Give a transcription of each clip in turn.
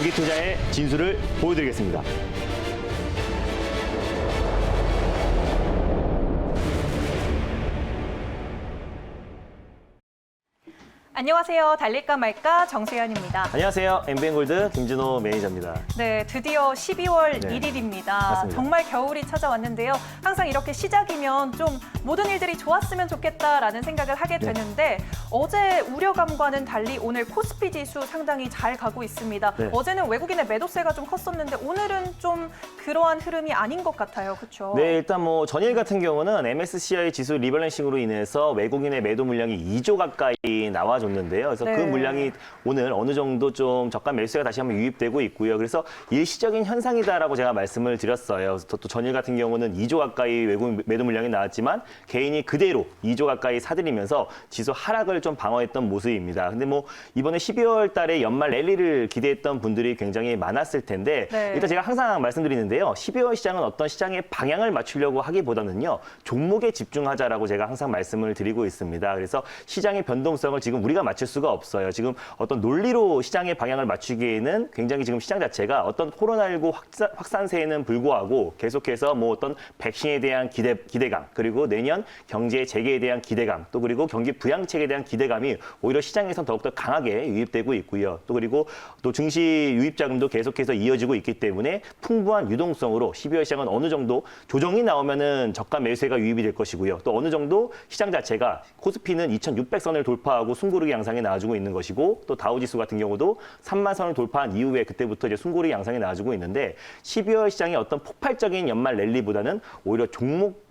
단기 투자의 진수를 보여드리겠습니다. 안녕하세요. 달릴까 말까 정세현입니다. 안녕하세요. 엠비엔골드 김진호 매니저입니다. 네, 드디어 12월 네, 1일입니다. 맞습니다. 정말 겨울이 찾아왔는데요. 항상 이렇게 시작이면 좀 모든 일들이 좋았으면 좋겠다라는 생각을 하게 네. 되는데 어제 우려감과는 달리 오늘 코스피 지수 상당히 잘 가고 있습니다. 네. 어제는 외국인의 매도세가 좀 컸었는데 오늘은 좀 그러한 흐름이 아닌 것 같아요. 그렇죠? 네, 일단 뭐 전일 같은 경우는 MSCI 지수 리밸런싱으로 인해서 외국인의 매도 물량이 2조 가까이 나와줬는데요. 그래서 네. 그 물량이 오늘 어느 정도 좀 저가 매수세가 다시 한번 유입되고 있고요. 그래서 일시적인 현상이다라고 제가 말씀을 드렸어요. 그래서 또 전일 같은 경우는 2조 가까이 외국 매도 물량이 나왔지만 개인이 그대로 2조 가까이 사들이면서 지수 하락을 좀 방어했던 모습입니다. 근데 뭐 이번에 12월 달에 연말 랠리를 기대했던 분들이 굉장히 많았을 텐데 네. 일단 제가 항상 말씀드리는데요. 12월 시장은 어떤 시장의 방향을 맞추려고 하기보다는요. 종목에 집중하자라고 제가 항상 말씀을 드리고 있습니다. 그래서 시장의 변동성을 지금 우리가 맞출 수가 없어요. 지금 어떤 논리로 시장의 방향을 맞추기에는 굉장히 지금 시장 자체가 어떤 코로나19 확산세에는 불구하고 계속해서 뭐 어떤 백신에 대한 기대감 그리고 내년 경제 재개에 대한 기대감 또 그리고 경기 부양책에 대한 기대감이 오히려 시장에선 더욱더 강하게 유입되고 있고요. 또 그리고 또 증시 유입 자금도 계속해서 이어지고 있기 때문에 풍부한 유동성으로 12월 시장은 어느 정도 조정이 나오면은 저가 매수세가 유입이 될 것이고요. 또 어느 정도 시장 자체가 코스피는 2,600선을 돌파하고 숨고르기 양상이 나와주고 있는 것이고 또 다우지수 같은 경우도 3만 선을 돌파한 이후에 그때부터 이제 숨고르기 양상이 나와주고 있는데 12월 시장의 어떤 폭발적인 연말 랠리보다는 오히려 종목군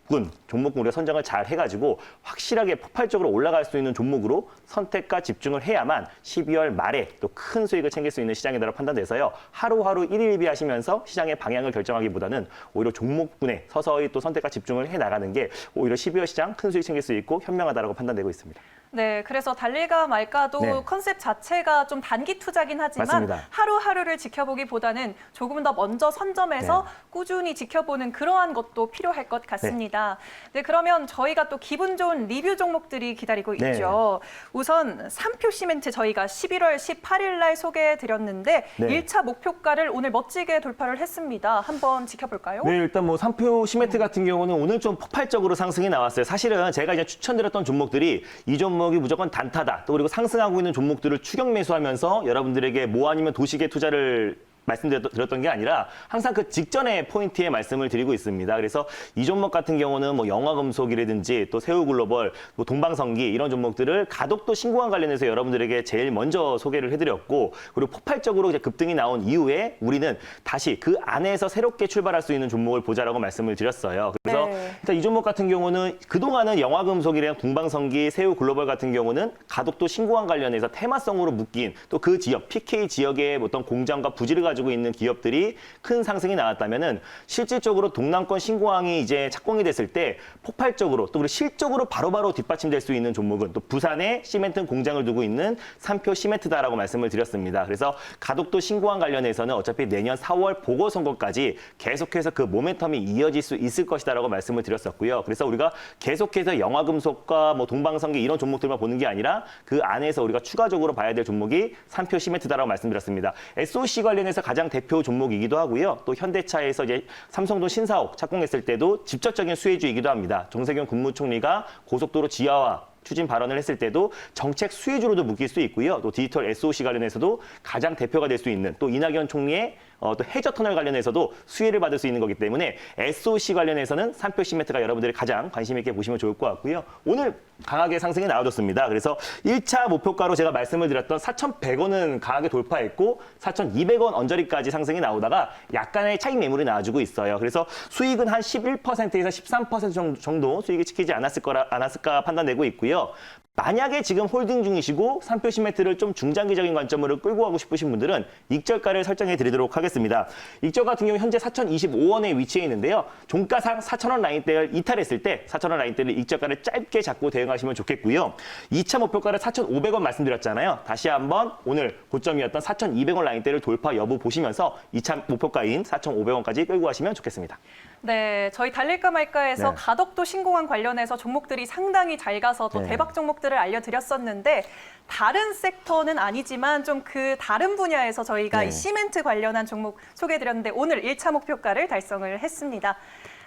우리가 선정을 잘 해가지고 확실하게 폭발적으로 올라갈 수 있는 종목으로 선택과 집중을 해야만 12월 말에 또 큰 수익을 챙길 수 있는 시장이다라고 판단돼서요. 하루하루 일일비하시면서 시장의 방향을 결정하기보다는 오히려 종목군에 서서히 또 선택과 집중을 해나가는 게 오히려 12월 시장 큰 수익 챙길 수 있고 현명하다라고 판단되고 있습니다. 네, 그래서 달릴까 말까도 네. 컨셉 자체가 좀 단기 투자긴 하지만 맞습니다. 하루하루를 지켜보기보다는 조금 더 먼저 선점해서 네. 꾸준히 지켜보는 그러한 것도 필요할 것 같습니다. 네, 그러면 저희가 또 기분 좋은 리뷰 종목들이 기다리고 네. 있죠. 우선 삼표 시멘트 저희가 11월 18일 날 소개해드렸는데 네. 1차 목표가를 오늘 멋지게 돌파를 했습니다. 한번 지켜볼까요? 네, 일단 뭐 삼표 시멘트 같은 경우는 오늘 좀 폭발적으로 상승이 나왔어요. 사실은 제가 이제 추천드렸던 종목들이 이 종목이 무조건 단타다. 또 그리고 상승하고 있는 종목들을 추격 매수하면서 여러분들에게 뭐 아니면 도식의 투자를 말씀드렸던 게 아니라 항상 그 직전의 포인트에 말씀을 드리고 있습니다. 그래서 이 종목 같은 경우는 뭐 영화금속이라든지 또 새우글로벌, 뭐 동방성기 이런 종목들을 가덕도 신고한 관련해서 여러분들에게 제일 먼저 소개를 해드렸고 그리고 폭발적으로 이제 급등이 나온 이후에 우리는 다시 그 안에서 새롭게 출발할 수 있는 종목을 보자라고 말씀을 드렸어요. 그래서 네. 일단 이 종목 같은 경우는 그동안은 영화금속이랑 동방성기, 새우글로벌 같은 경우는 가덕도 신고한 관련해서 테마성으로 묶인 또 그 지역, PK 지역의 어떤 공장과 부지를 가지고 있는 기업들이 큰 상승이 나왔다면은 실질적으로 동남권 신공항이 이제 착공이 됐을 때 폭발적으로 또 그리고 실적으로 바로바로 뒷받침될 수 있는 종목은 또 부산에 시멘트 공장을 두고 있는 삼표 시멘트다라고 말씀을 드렸습니다. 그래서 가덕도 신공항 관련해서는 어차피 내년 4월 보궐선거까지 계속해서 그 모멘텀이 이어질 수 있을 것이다라고 말씀을 드렸었고요. 그래서 우리가 계속해서 영화금속과 뭐 동방성기 이런 종목들만 보는 게 아니라 그 안에서 우리가 추가적으로 봐야 될 종목이 삼표 시멘트다라고 말씀드렸습니다. SOC 관련해서 가장 대표 종목이기도 하고요. 또 현대차에서 이제 삼성도 신사옥 착공했을 때도 직접적인 수혜주이기도 합니다. 정세균 국무총리가 고속도로 지하화 추진 발언을 했을 때도 정책 수혜주로도 묶일 수 있고요. 또 디지털 SOC 관련해서도 가장 대표가 될 수 있는 또 이낙연 총리의 또 해저 터널 관련해서도 수혜를 받을 수 있는 거기 때문에 SOC 관련해서는 삼표 시멘트가 여러분들이 가장 관심 있게 보시면 좋을 것 같고요. 오늘 강하게 상승이 나와줬습니다. 그래서 1차 목표가로 제가 말씀을 드렸던 4,100원은 강하게 돌파했고 4,200원 언저리까지 상승이 나오다가 약간의 차익 매물이 나와주고 있어요. 그래서 수익은 한 11%에서 13% 정도 수익이 지키지 않았을까 판단되고 있고요. 만약에 지금 홀딩 중이시고 삼표 시멘트를 좀 중장기적인 관점으로 끌고 가고 싶으신 분들은 익절가를 설정해 드리도록 하겠습니다. 익절 같은 경우 현재 4,025원에 위치해 있는데요. 종가상 4,000원 라인대를 이탈했을 때 4,000원 라인대를 익절가를 짧게 잡고 대응하시면 좋겠고요. 2차 목표가를 4,500원 말씀드렸잖아요. 다시 한번 오늘 고점이었던 4,200원 라인대를 돌파 여부 보시면서 2차 목표가인 4,500원까지 끌고 가시면 좋겠습니다. 네, 저희 달릴까 말까에서 네. 가덕도 신공항 관련해서 종목들이 상당히 잘 가서 또 네. 대박 종목들 종목들을 알려드렸었는데 다른 섹터는 아니지만 좀 그 다른 분야에서 저희가 네. 이 시멘트 관련한 종목 소개해드렸는데 오늘 1차 목표가를 달성을 했습니다.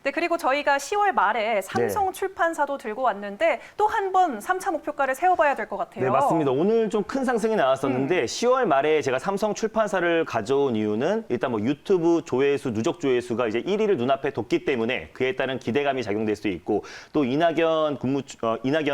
네, 그리고 저희가 10월 말에 삼성 출판사도 들고 왔는데 또 한 번 3차 목표가를 세워봐야 될 것 같아요. 네, 맞습니다. 오늘 좀 큰 상승이 나왔었는데 10월 말에 제가 삼성 출판사를 가져온 이유는 일단 뭐 유튜브 조회수, 누적 조회수가 이제 1위를 눈앞에 뒀기 때문에 그에 따른 기대감이 작용될 수 있고 또 이낙연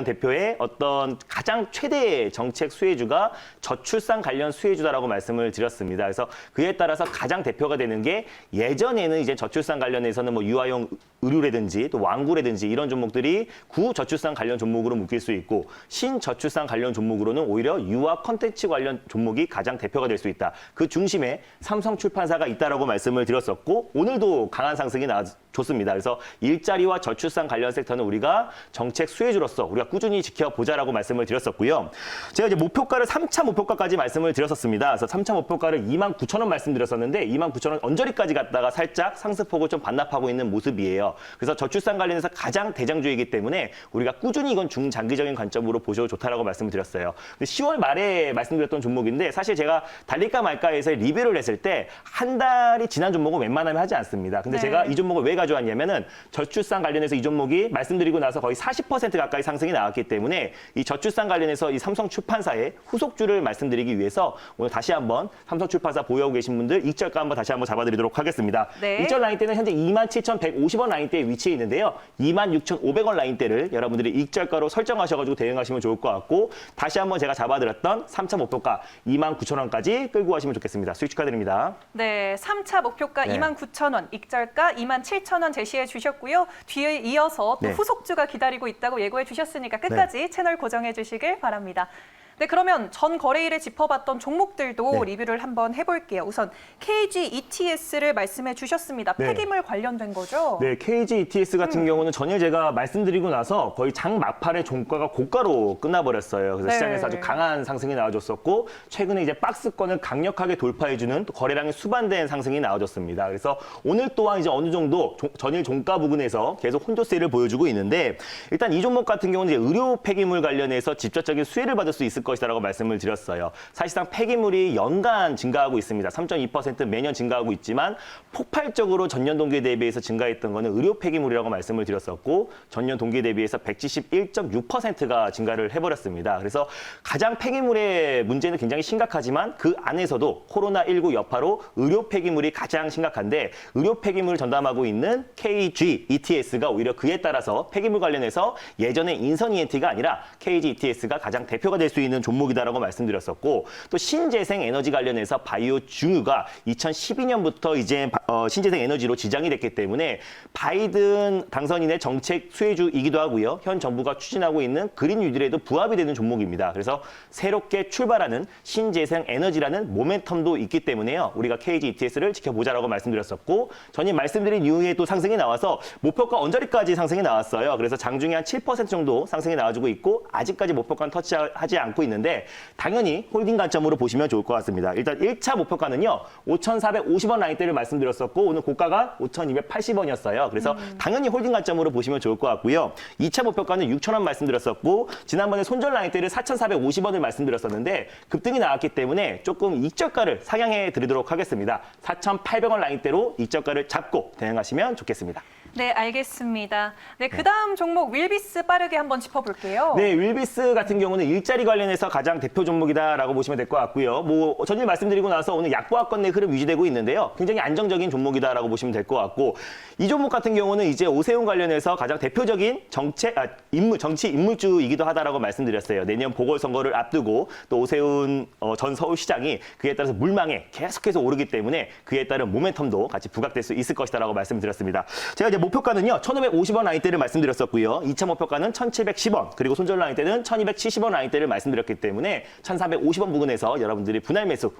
대표의 어떤 가장 최대의 정책 수혜주가 저출산 관련 수혜주다라고 말씀을 드렸습니다. 그래서 그에 따라서 가장 대표가 되는 게 예전에는 이제 저출산 관련해서는 뭐 유아용 의류라든지 또 완구라든지 이런 종목들이 구저출산 관련 종목으로 묶일 수 있고 신저출산 관련 종목으로는 오히려 유아 콘텐츠 관련 종목이 가장 대표가 될 수 있다. 그 중심에 삼성출판사가 있다라고 말씀을 드렸었고 오늘도 강한 상승이 나왔습니다. 그래서 일자리와 저출산 관련 섹터는 우리가 정책 수혜주로서 우리가 꾸준히 지켜보자라고 말씀을 드렸었고요. 제가 이제 목표가를 3차 목표가까지 말씀을 드렸었습니다. 그래서 3차 목표가를 29,000원 말씀드렸었는데 29,000원 언저리까지 갔다가 살짝 상승폭을 좀 반납하고 있는 모습이에요. 그래서 저출산 관련해서 가장 대장주이기 때문에 우리가 꾸준히 이건 중장기적인 관점으로 보셔도 좋다라고 말씀을 드렸어요. 근데 10월 말에 말씀드렸던 종목인데 사실 제가 달릴까 말까에서 리뷰를 했을 때 한 달이 지난 종목은 웬만하면 하지 않습니다. 근데 네. 제가 이 종목을 왜 가져왔냐면은 저출산 관련해서 이 종목이 말씀드리고 나서 거의 40% 가까이 상승이 나왔기 때문에 이 저출산 관련해서 이 삼성 출판사의 후속주를 말씀드리기 위해서 오늘 다시 한번 삼성 출판사 보유하고 계신 분들 익절가 한번 다시 한번 잡아드리도록 하겠습니다. 네. 익절 라인대는 현재 27,150원 라인대에 위치해 있는데요. 26,500원 라인대를 여러분들이 익절가로 설정하셔가지고 대응하시면 좋을 것 같고 다시 한번 제가 잡아드렸던 3차 목표가 29,000원까지 끌고 가시면 좋겠습니다. 수익 축하드립니다. 네, 3차 목표가 네. 29,000원, 익절가 27,000원 제시해 주셨고요. 뒤에 이어서 또 네. 후속주가 기다리고 있다고 예고해 주셨으니까 끝까지 채널 고정해 주시길 바랍니다. 네, 그러면 전 거래일에 짚어봤던 종목들도 네. 리뷰를 한번 해볼게요. 우선 KG ETS를 말씀해 주셨습니다. 네. 폐기물 관련된 거죠? 네, KG ETS 같은 경우는 전일 제가 말씀드리고 나서 거의 장 막판에 종가가 고가로 끝나버렸어요. 그래서 네. 시장에서 아주 강한 상승이 나와줬었고 최근에 이제 박스권을 강력하게 돌파해주는 또 거래량이 수반된 상승이 나와줬습니다. 그래서 오늘 또한 이제 어느 정도 전일 종가 부근에서 계속 혼조세를 보여주고 있는데 일단 이 종목 같은 경우는 이제 의료 폐기물 관련해서 직접적인 수혜를 받을 수 있을 것이라고 말씀을 드렸어요. 사실상 폐기물이 연간 증가하고 있습니다. 3.2% 매년 증가하고 있지만 폭발적으로 전년 동기 대비해서 증가했던 거는 의료 폐기물이라고 말씀을 드렸었고 전년 동기 대비해서 171.6%가 증가를 해버렸습니다. 그래서 가장 폐기물의 문제는 굉장히 심각하지만 그 안에서도 코로나19 여파로 의료 폐기물이 가장 심각한데 의료 폐기물을 전담하고 있는 KG ETS가 오히려 그에 따라서 폐기물 관련해서 예전에 인선 ENT가 아니라 KG ETS가 가장 대표가 될 수 있는 종목이다라고 말씀드렸었고 또 신재생 에너지 관련해서 바이오 중유가 2012년부터 이제 신재생 에너지로 지정이 됐기 때문에 바이든 당선인의 정책 수혜주이기도 하고요. 현 정부가 추진하고 있는 그린 뉴딜에도 부합이 되는 종목입니다. 그래서 새롭게 출발하는 신재생 에너지라는 모멘텀도 있기 때문에요. 우리가 KG ETS를 지켜보자라고 말씀드렸었고 전일 말씀드린 이후에 또 상승이 나와서 목표가 언저리까지 상승이 나왔어요. 그래서 장중에 한 7% 정도 상승이 나와주고 있고 아직까지 목표가는 터치하지 않고 있는데 당연히 홀딩 관점으로 보시면 좋을 것 같습니다. 일단 1차 목표가는요. 5,450원 라인대를 말씀드렸었고 오늘 고가가 5,280원이었어요. 그래서 당연히 홀딩 관점으로 보시면 좋을 것 같고요. 2차 목표가는 6,000원 말씀드렸었고 지난번에 손절 라인대를 4,450원을 말씀드렸었는데 급등이 나왔기 때문에 조금 익절가를 상향해 드리도록 하겠습니다. 4,800원 라인대로 익절가를 잡고 대응하시면 좋겠습니다. 네, 알겠습니다. 네, 그다음 종목 윌비스 빠르게 한번 짚어볼게요. 네, 윌비스 같은 경우는 일자리 관련해서 가장 대표 종목이다라고 보시면 될 것 같고요. 뭐 전일 말씀드리고 나서 오늘 약보합권 내 흐름 유지되고 있는데요. 굉장히 안정적인 종목이다라고 보시면 될 것 같고 이 종목 같은 경우는 이제 오세훈 관련해서 가장 대표적인 정치 인물주이기도 하다라고 말씀드렸어요. 내년 보궐선거를 앞두고 또 오세훈 전 서울시장이 그에 따라서 물망에 계속해서 오르기 때문에 그에 따른 모멘텀도 같이 부각될 수 있을 것이다라고 말씀드렸습니다. 제가 이제 목표가는요. 1,550원 라인대를 말씀드렸었고요. 2차 목표가는 1,710원 그리고 손절 라인대는 1,270원 라인대를 말씀드렸기 때문에 1,450원 부근에서 여러분들이 분할 매수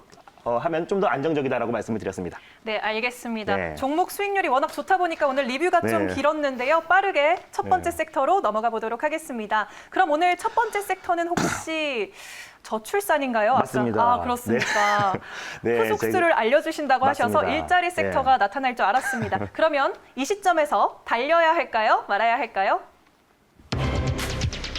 하면 좀 더 안정적이다라고 말씀을 드렸습니다. 네, 알겠습니다. 네. 종목 수익률이 워낙 좋다 보니까 오늘 리뷰가 좀 네. 길었는데요. 빠르게 첫 번째 네. sek터로 넘어가 보도록 하겠습니다. 그럼 오늘 첫 번째 섹터는 혹시 저출산인가요? 맞습니다. 아, 그렇습니까? 네, 후속수를 알려주신다고 하셔서 맞습니다. 일자리 섹터가 네. 나타날 줄 알았습니다. 그러면 이 시점에서 달려야 할까요? 말아야 할까요?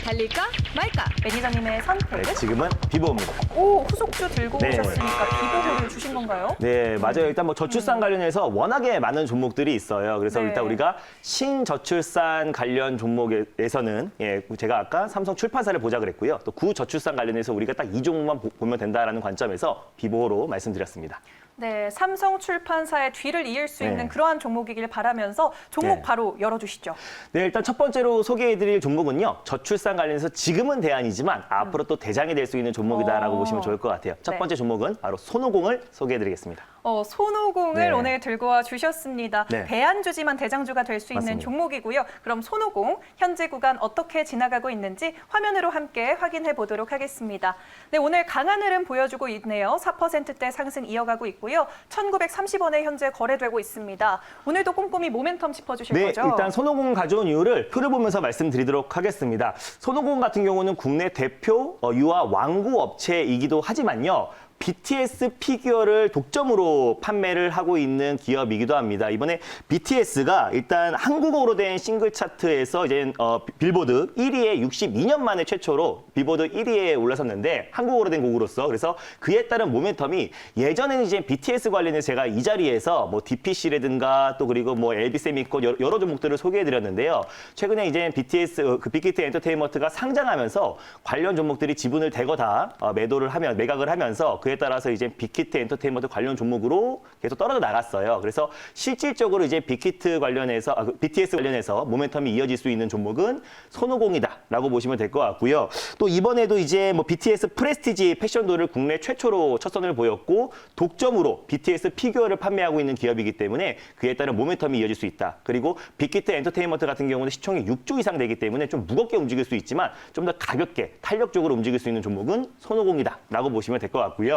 달릴까 말까? 매니저님의 선택은? 네, 지금은 비보입니다. 오, 후속주 들고 네. 오셨으니까 비보를 주신 건가요? 네, 맞아요. 일단 뭐 저출산 관련해서 워낙에 많은 종목들이 있어요. 그래서 네. 일단 우리가 신저출산 관련 종목에서는 제가 아까 삼성 출판사를 보자 그랬고요. 또 구저출산 관련해서 우리가 딱 이 종목만 보면 된다라는 관점에서 비보로 말씀드렸습니다. 네, 삼성 출판사의 뒤를 이을 수 네. 있는 그러한 종목이길 바라면서 종목 네. 바로 열어주시죠. 네, 일단 첫 번째로 소개해드릴 종목은요. 저출산 관련해서 지금은 대안이지만 앞으로 또 대장이 될 수 있는 종목이다라고 보시면 좋을 것 같아요. 첫 네. 번째 종목은 바로 손오공을 소개해드리겠습니다. 손오공을 네. 오늘 들고 와 주셨습니다. 네. 대안주지만 대장주가 될 수 있는 맞습니다. 종목이고요. 그럼 손오공 현재 구간 어떻게 지나가고 있는지 화면으로 함께 확인해 보도록 하겠습니다. 네, 오늘 강한 흐름 보여주고 있네요. 4%대 상승 이어가고 있고요. 1930원에 현재 거래되고 있습니다. 오늘도 꼼꼼히 모멘텀 짚어주실 네, 거죠? 일단 손오공 가져온 이유를 표를 보면서 말씀드리도록 하겠습니다. 손오공 같은 경우는 국내 대표 유아 완구 업체이기도 하지만요. BTS 피규어를 독점으로 판매를 하고 있는 기업이기도 합니다. 이번에 BTS가 일단 한국어로 된 싱글 차트에서 이제 빌보드 1위에 62년 만에 최초로 빌보드 1위에 올라섰는데 한국어로 된 곡으로서 그래서 그에 따른 모멘텀이 예전에는 이제 BTS 관련해서 제가 이 자리에서 뭐 DPC라든가 또 그리고 뭐 엘비세미꽃 여러 종목들을 소개해드렸는데요. 최근에 이제 BTS 그 빅히트 엔터테인먼트가 상장하면서 관련 종목들이 지분을 대거 다 매각을 하면서 그에 따라서 이제 빅히트 엔터테인먼트 관련 종목으로 계속 떨어져 나갔어요. 그래서 실질적으로 이제 빅히트 관련해서 BTS 관련해서 모멘텀이 이어질 수 있는 종목은 손오공이다라고 보시면 될 것 같고요. 또 이번에도 이제 뭐 BTS 프레스티지 패션도를 국내 최초로 첫 선을 보였고 독점으로 BTS 피규어를 판매하고 있는 기업이기 때문에 그에 따른 모멘텀이 이어질 수 있다. 그리고 빅히트 엔터테인먼트 같은 경우는 시총이 6조 이상 되기 때문에 좀 무겁게 움직일 수 있지만 좀 더 가볍게 탄력적으로 움직일 수 있는 종목은 손오공이다라고 보시면 될 것 같고요.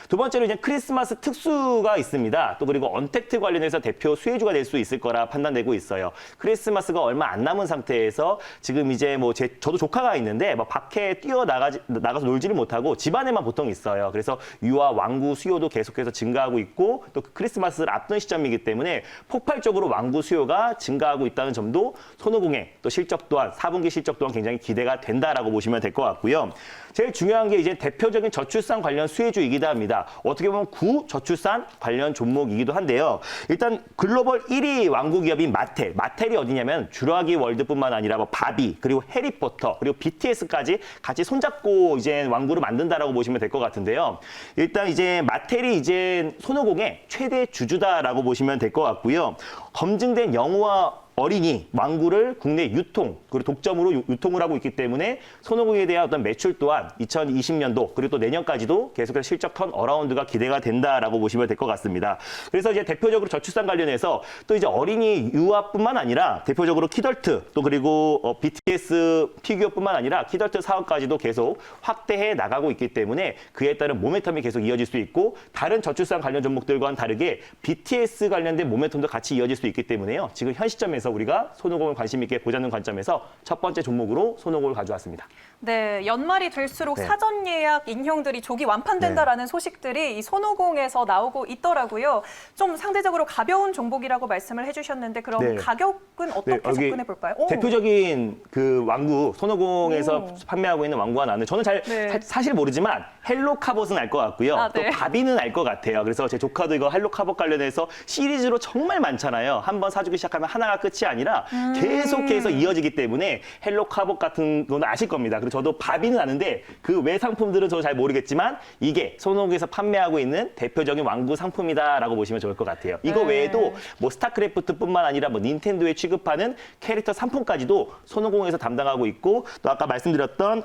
두 번째로 이제 크리스마스 특수가 있습니다. 또 그리고 언택트 관련해서 대표 수혜주가 될 수 있을 거라 판단되고 있어요. 크리스마스가 얼마 안 남은 상태에서 지금 이제 뭐 저도 조카가 있는데 뭐 밖에 나가서 놀지를 못하고 집 안에만 보통 있어요. 그래서 유아 완구 수요도 계속해서 증가하고 있고 또 크리스마스를 앞둔 시점이기 때문에 폭발적으로 완구 수요가 증가하고 있다는 점도 손오공의 또 실적 또한 4분기 실적 또한 굉장히 기대가 된다라고 보시면 될 것 같고요. 제일 중요한 게 이제 대표적인 저출산 관련 수혜주이기도 합니다. 어떻게 보면 구저출산 관련 종목이기도 한데요. 일단 글로벌 1위 완구 기업인 마텔이 어디냐면 주라기 월드뿐만 아니라 뭐 바비 그리고 해리포터 그리고 BTS까지 같이 손잡고 이제 완구를 만든다라고 보시면 될 것 같은데요. 일단 이제 마텔이 이제 손오공의 최대 주주다라고 보시면 될 것 같고요. 검증된 영유아 어린이 완구를 국내 유통 그리고 독점으로 유통을 하고 있기 때문에 손오공에 대한 어떤 매출 또한 2020년도 그리고 또 내년까지도 계속해서 실적 턴 어라운드가 기대가 된다라고 보시면 될 것 같습니다. 그래서 이제 대표적으로 저출산 관련해서 또 이제 어린이 유아뿐만 아니라 대표적으로 키덜트 또 그리고 BTS 피규어뿐만 아니라 키덜트 사업까지도 계속 확대해 나가고 있기 때문에 그에 따른 모멘텀이 계속 이어질 수 있고 다른 저출산 관련 종목들과는 다르게 BTS 관련된 모멘텀도 같이 이어질 수 있기 때문에요. 지금 현 시점에서 우리가 손오공을 관심 있게 보자는 관점에서 첫 번째 종목으로 손오공을 가져왔습니다. 네, 연말이 될수록 네. 사전 예약 인형들이 조기 완판된다라는 소식들이 이 손오공에서 나오고 있더라고요. 좀 상대적으로 가벼운 종목이라고 말씀을 해주셨는데 그럼 네. 가격은 어떻게 여기 접근해 볼까요? 대표적인 그 완구 손오공에서 판매하고 있는 완구가 나왔는데 저는 잘 네. 사실 모르지만 헬로카봇은 알 것 같고요. 아, 또 네. 바비는 알 것 같아요. 그래서 제 조카도 이거 헬로카봇 관련해서 시리즈로 정말 많잖아요. 한번 사주기 시작하면 하나가 끝이 아니라 계속해서 이어지기 때문에 헬로카봇 같은 거는 아실 겁니다. 그리고 저도 바비는 아는데 그 외 상품들은 저 잘 모르겠지만 이게 손오공에서 판매하고 있는 대표적인 완구 상품이다라고 보시면 좋을 것 같아요. 이거 네. 외에도 뭐 스타크래프트뿐만 아니라 뭐 닌텐도에 취급하는 캐릭터 상품까지도 손오공에서 담당하고 있고 또 아까 말씀드렸던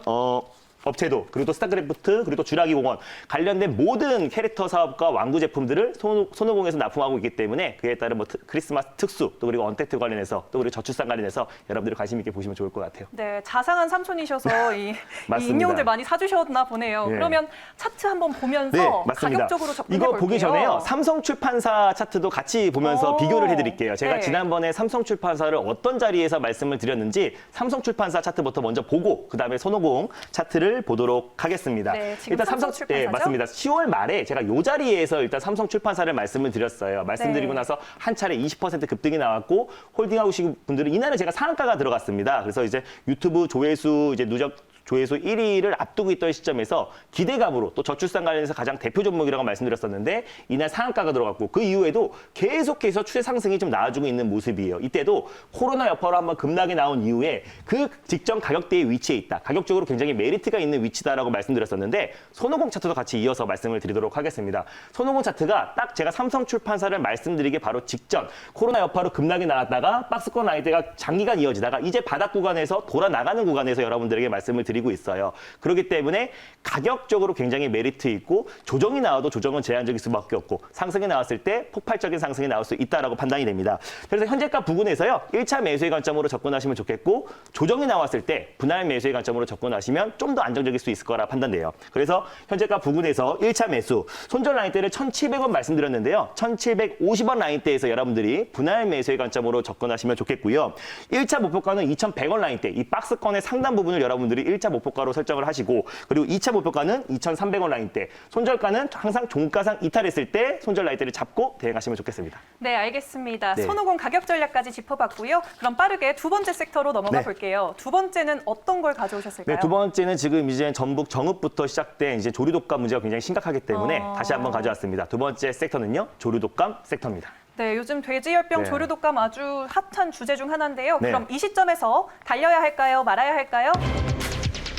업체도 그리고 또 스타크래프트 그리고 또 주라기 공원 관련된 모든 캐릭터 사업과 완구 제품들을 손오공에서 납품하고 있기 때문에 그에 따른 뭐 크리스마스 특수 또 그리고 언택트 관련해서 또 그리고 저출산 관련해서 여러분들이 관심 있게 보시면 좋을 것 같아요. 네, 자상한 삼촌이셔서 이 맞습니다. 인형들 많이 사주셨나 보네요. 네. 그러면 차트 한번 보면서 네, 맞습니다. 가격적으로 접근해 이거 볼게요. 보기 전에요. 삼성출판사 차트도 같이 보면서 오. 비교를 해드릴게요. 제가 네. 지난번에 삼성출판사를 어떤 자리에서 말씀을 드렸는지 삼성출판사 차트부터 먼저 보고 그다음에 손오공 차트를 종목들 보도록 하겠습니다. 네, 지금 삼성출판사죠? 네, 맞습니다. 10월 말에 제가 이 자리에서 일단 삼성출판사를 말씀을 드렸어요. 말씀드리고 네. 나서 한 차례 20% 급등이 나왔고 홀딩하고 계신 분들은 이날은 제가 상한가가 들어갔습니다. 그래서 이제 유튜브 조회수 이제 누적 조회수 1위를 앞두고 있던 시점에서 기대감으로 또 저출산 관련해서 가장 대표 종목이라고 말씀드렸었는데 이날 상한가가 들어갔고 그 이후에도 계속해서 추세 상승이 좀 나와주고 있는 모습이에요. 이때도 코로나 여파로 한번 급락이 나온 이후에 그 직전 가격대에 위치해 있다. 가격적으로 굉장히 메리트가 있는 위치다라고 말씀드렸었는데 손오공 차트도 같이 이어서 말씀을 드리도록 하겠습니다. 손오공 차트가 딱 제가 삼성출판사를 말씀드리기 바로 직전 코로나 여파로 급락이 나왔다가 박스권 라인대가 장기간 이어지다가 이제 바닥 구간에서 돌아 나가는 구간에서 여러분들에게 말씀을 드리고 있어요. 그렇기 때문에 가격적으로 굉장히 메리트 있고 조정이 나와도 조정은 제한적일 수밖에 없고 상승이 나왔을 때 폭발적인 상승이 나올 수 있다라고 판단이 됩니다. 그래서 현재가 부근에서요. 1차 매수의 관점으로 접근하시면 좋겠고 조정이 나왔을 때 분할 매수의 관점으로 접근하시면 좀 더 안정적일 수 있을 거라 판단돼요. 그래서 현재가 부근에서 1차 매수 손절 라인대를 1,700원 말씀드렸는데요. 1,750원 라인대에서 여러분들이 분할 매수의 관점으로 접근하시면 좋겠고요. 1차 목표가는 2,100원 라인대 이 박스권의 상단 부분을 여러분들이 1차 목표가로 설정을 하시고 그리고 2차 목표가는 2,300원 라인대 손절가는 항상 종가상 이탈했을 때 손절 라인대를 잡고 대응하시면 좋겠습니다. 네, 알겠습니다. 네. 손오공 가격 전략까지 짚어봤고요. 그럼 빠르게 두 번째 섹터로 넘어가 네. 볼게요. 두 번째는 어떤 걸 가져오셨을까요? 네, 두 번째는 지금 이제 전북 정읍부터 시작된 이제 조류독감 문제가 굉장히 심각하기 때문에 다시 한번 가져왔습니다. 두 번째 섹터는요, 조류독감 섹터입니다. 네, 요즘 돼지열병 네. 조류독감 아주 핫한 주제 중 하나인데요. 네. 그럼 이 시점에서 달려야 할까요? 말아야 할까요?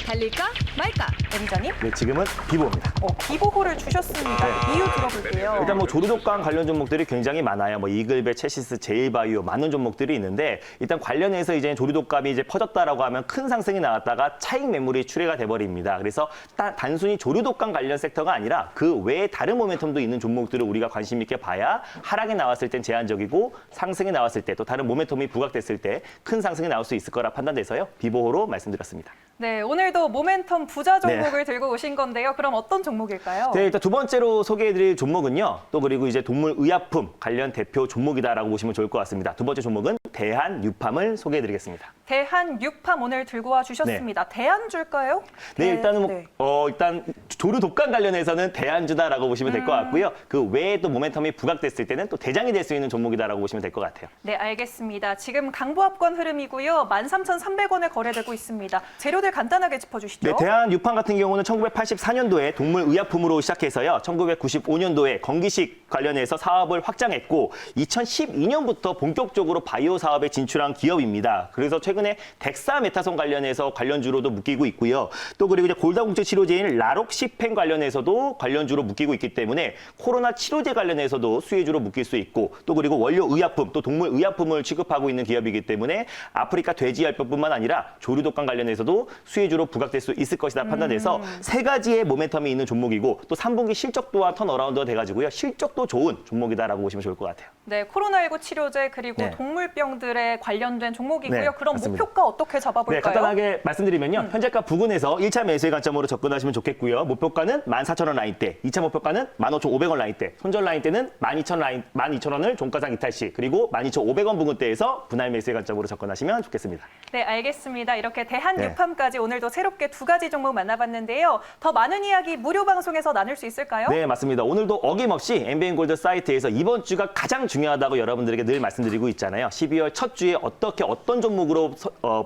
달릴까 말까? 매니저님? 네, 지금은 비보입니다. 비보호를 주셨습니다. 이유 들어볼게요. 일단 뭐 조류독감 관련 종목들이 굉장히 많아요. 뭐 이글베, 체시스, 제일바이오 많은 종목들이 있는데 일단 관련해서 이제 조류독감이 이제 퍼졌다라고 하면 큰 상승이 나왔다가 차익 매물이 출회가 돼버립니다. 그래서 단순히 조류독감 관련 섹터가 아니라 그 외에 다른 모멘텀도 있는 종목들을 우리가 관심 있게 봐야 하락이 나왔을 땐 제한적이고 상승이 나왔을 때 또 다른 모멘텀이 부각됐을 때 큰 상승이 나올 수 있을 거라 판단돼서요. 비보호로 말씀드렸습니다. 네, 오늘도 모멘텀 부자 종목을 들고 오신 건데요. 그럼 어떤 종목일까요? 네, 일단 두 번째로 소개해드릴 종목은요. 또 그리고 이제 동물 의약품 관련 대표 종목이다라고 보시면 좋을 것 같습니다. 두 번째 종목은 대한유팜을 소개해드리겠습니다. 대한유팜 오늘 들고 와 주셨습니다. 대안주일까요? 네, 일단은 뭐, 네. 일단 조류독감 관련해서는 대안주다라고 보시면 될 것 같고요. 그 외에 또 모멘텀이 부각됐을 때는 또 대장이 될 수 있는 종목이다라고 보시면 될 것 같아요. 네, 알겠습니다. 지금 강보합권 흐름이고요. 13,300원에 거래되고 있습니다. 재료들 간단하게 짚어주시죠. 네, 대한유팜 같은 경우는 1984년도에 동물의약품으로 시작해서요. 1995년도에 건기식 관련해서 사업을 확장했고 2012년부터 본격적으로 바이오 사업에 진출한 기업입니다. 그래서 최근에 덱사메타손 관련해서 관련주로도 묶이고 있고요. 또 그리고 이제 골다공증 치료제인 라록시펜 관련해서도 관련주로 묶이고 있기 때문에 코로나 치료제 관련해서도 수혜주로 묶일 수 있고 또 그리고 원료 의약품 또 동물 의약품을 취급하고 있는 기업이기 때문에 아프리카 돼지열병뿐만 아니라 조류독감 관련해서도 수혜주로 부각될 수 있을 것이다 판단돼서 세 가지의 모멘텀이 있는 종목이고 또 3분기 실적 또한 턴어라운드가 돼가지고요. 실적도 좋은 종목이다라고 보시면 좋을 것 같아요. 네, 코로나19 치료제 그리고 네. 동물병들에 관련된 종목이고요. 네, 그럼 맞습니다. 목표가 어떻게 잡아볼까요? 네, 간단하게 말씀드리면요. 현재가 부근에서 1차 매수의 관점으로 접근하시면 좋겠고요. 목표가는 14,000원 라인대, 2차 목표가는 15,500원 라인대, 손절 라인대는 12,000원을 종가상 이탈 시, 그리고 12,500원 부근대에서 분할 매수의 관점으로 접근하시면 좋겠습니다. 네, 알겠습니다. 이렇게 대한유팜까지 오늘도 새롭게 두 가지 종목 만나봤는데요. 더 많은 이야기 무료 방송에서 나눌 수 있을까요? 네, 맞습니다. 오늘도 어김없이 MBN골드 사이트에서 이번 주가 가장 중요하다고 여러분들에게 늘 말씀드리고 있잖아요. 12월 첫 주에 어떤 종목으로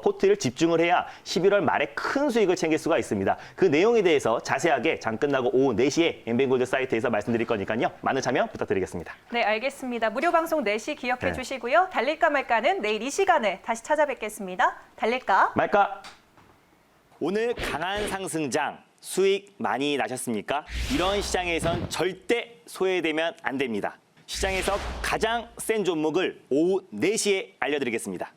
포트를 집중을 해야 11월 말에 큰 수익을 챙길 수가 있습니다. 그 내용에 대해서 자세하게 장 끝나고 오후 4시에 MBN골드 사이트에서 말씀드릴 거니까요. 많은 참여 부탁드리겠습니다. 네, 알겠습니다. 무료 방송 4시 기억해 네. 주시고요. 달릴까 말까는 내일 이 시간에 다시 찾아뵙겠습니다. 달릴까? 말까? 오늘 강한 상승장 수익 많이 나셨습니까? 이런 시장에선 절대 소외되면 안 됩니다. 시장에서 가장 센 종목을 오후 4시에 알려드리겠습니다.